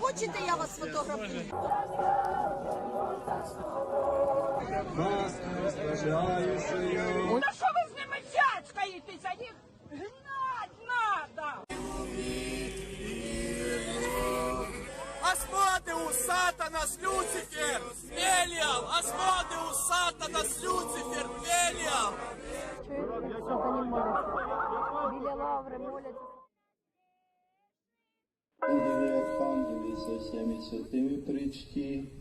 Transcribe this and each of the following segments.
Хочете, я вас фотографую? Та що ви з ними цяцькаєтеся? Їх гнать надо! Асмодеус, Сатанас, Люцифер, Велиал! Асмодеус, Сатанас, Люцифер, Велиал! Вони моляться. Біля лаври моляться. Ангели, архангели, со всеми святыми причти.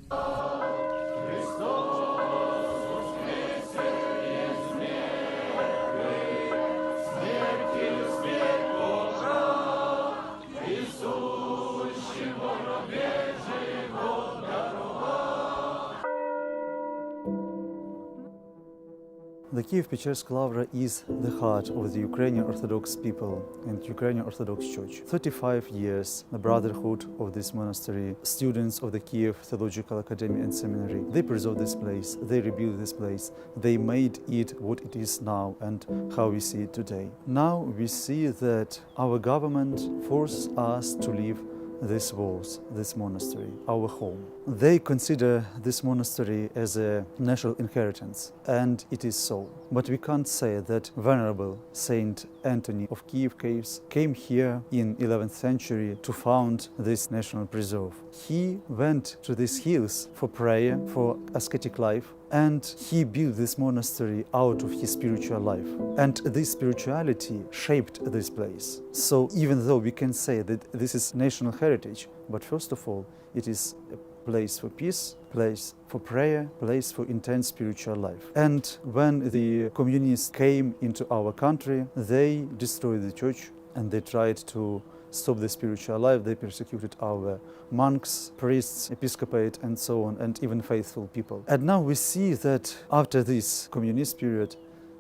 The Kyiv-Pechersk Lavra is the heart of the Ukrainian Orthodox people and Ukrainian Orthodox Church. 35 years, the brotherhood of this monastery, students of the Kyiv Theological Academy and Seminary, they preserved this place, they rebuilt this place, they made it what it is now and how we see it today. Now we see that our government forced us to leave these walls, this monastery, our home. They consider this monastery as a national inheritance, and it is so. But we can't say that Venerable Saint Anthony of Kyiv Caves came here in 11th century to found this national preserve. He went to these hills for prayer, for ascetic life, and he built this monastery out of his spiritual life. And this spirituality shaped this place. So even though we can say that this is national heritage, but first of all, it is a place for peace, place for prayer, place for intense spiritual life. And when the communists came into our country, they destroyed the church and they tried to stop the spiritual life. They persecuted our monks, priests, episcopate, and so on, and even faithful people. And now we see that after this communist period,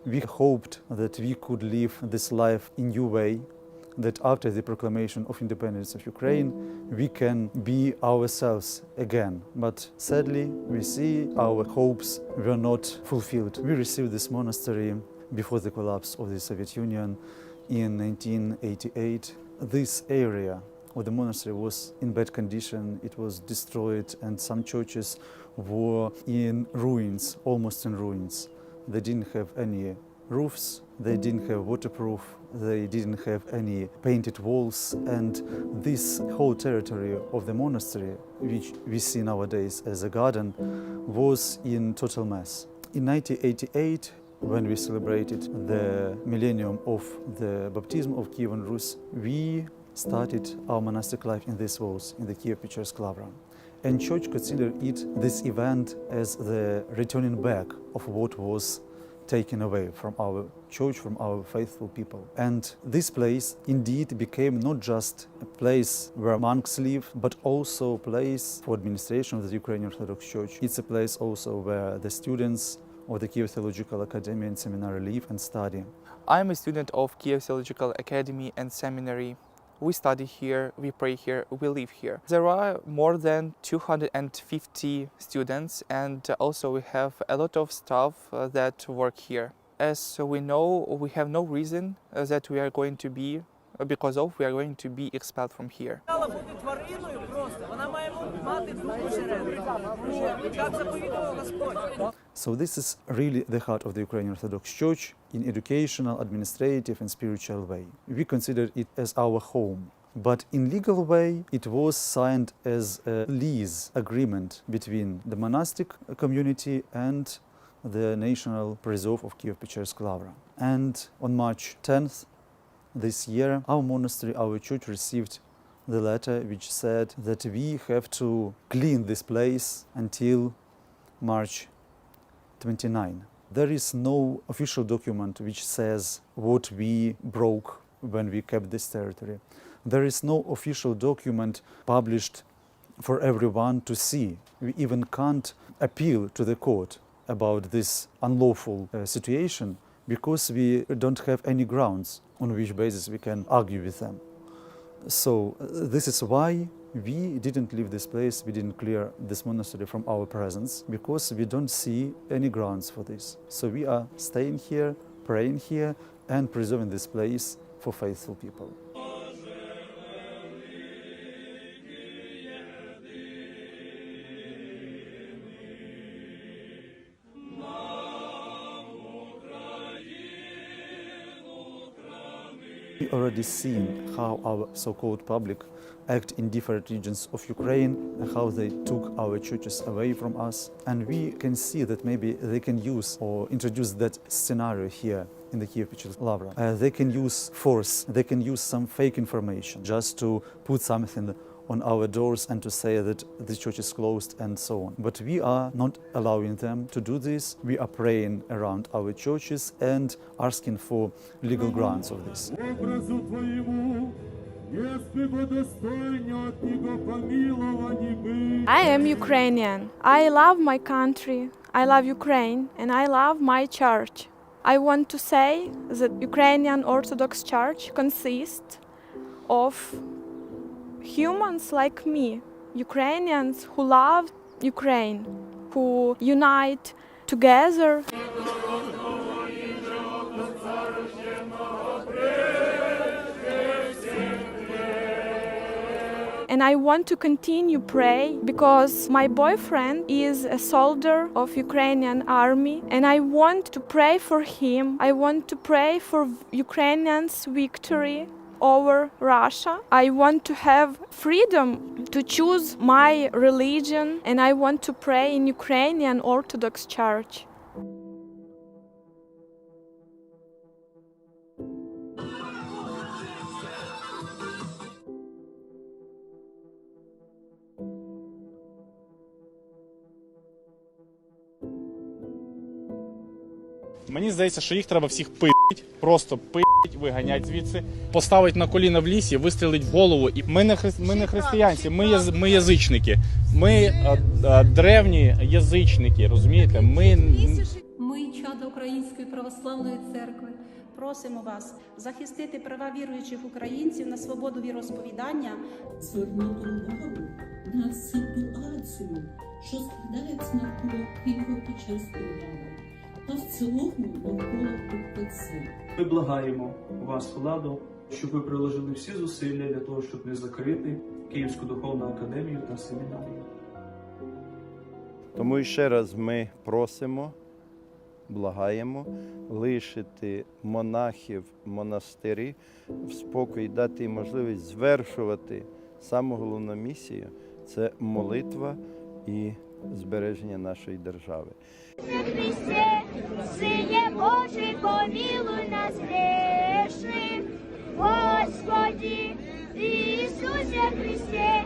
we hoped that we could live this life in new way, that after the proclamation of independence of Ukraine, we can be ourselves again. But sadly, we see our hopes were not fulfilled. We received this monastery before the collapse of the Soviet Union in 1988. This area of the monastery was in bad condition, it was destroyed, and some churches were in ruins, almost in ruins. They didn't have any roofs, they didn't have waterproof, they didn't have any painted walls, and this whole territory of the monastery, which we see nowadays as a garden, was in total mess. In 1988, when we celebrated the millennium of the baptism of Kievan Rus, we started our monastic life in these walls, in the Kyiv-Pechersk Lavra. And church considered it, this event, as the returning back of what was taken away from our church, from our faithful people. And this place indeed became not just a place where monks live, but also a place for administration of the Ukrainian Orthodox Church. It's a place also where the students of the Kyiv Theological Academy and Seminary live and study. I'm a student of Kyiv Theological Academy and Seminary. We study here, we pray here, we live here. There are more than 250 students, and also we have a lot of staff that work here. As we know, we have no reason that we are going to be expelled from here. So this is really the heart of the Ukrainian Orthodox Church in educational, administrative and spiritual way. We consider it as our home. But in legal way, it was signed as a lease agreement between the monastic community and the National Preserve of Kyiv-Pechersk Lavra. And on March 10th, this year, our monastery, our church received the letter which said that we have to clean this place until March 29. There is no official document which says what we broke when we kept this territory. There is no official document published for everyone to see. We even can't appeal to the court about this unlawful situation because we don't have any grounds on which basis we can argue with them. So this is why we didn't leave this place, we didn't clear this monastery from our presence, because we don't see any grounds for this. So we are staying here, praying here, and preserving this place for faithful people. We already seen how our so-called public act in different regions of Ukraine and how they took our churches away from us. And we can see that maybe they can use or introduce that scenario here in the Kyiv-Pechersk Lavra. They can use force, they can use some fake information just to put something on our doors and to say that the church is closed and so on. But we are not allowing them to do this. We are praying around our churches and asking for legal grounds of this. I am Ukrainian. I love my country, I love Ukraine, and I love my church. I want to say that Ukrainian Orthodox Church consists of humans like me, Ukrainians who love Ukraine, who unite together. And I want to continue pray because my boyfriend is a soldier of Ukrainian army and I want to pray for him. I want to pray for Ukrainians' victory over Russia. I want to have freedom to choose my religion and I want to pray in Ukrainian Orthodox Church. Мені здається, що їх треба всіх пи***ть, просто пи***ть, виганять звідси, поставить на коліна в лісі, вистрілить в голову. І ми не християнці, ми язичники. Ми древні язичники, розумієте? Ми, чада Української православної церкви, просимо вас захистити права віруючих українців на свободу віросповідання. Звернути увагу на ситуацію, що складається навколо Кyiv-Pecherskої Lavra та в цілому навколо УПЦ. Ми благаємо вас, владу, щоб ви приложили всі зусилля для того, щоб не закрити Київську духовну академію та семінарію. Тому ще раз ми просимо, благаємо лишити монахів монастирі в спокій, дати їм можливість звершувати саму головну місію – це молитва і збереження нашої держави. Христе, Сине Божий, помилуй нас грешных, Господи, Иисусе Христе,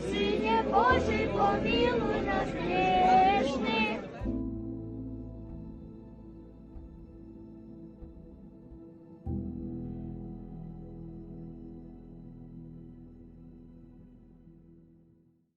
Сине Божий, помилуй нас грешных.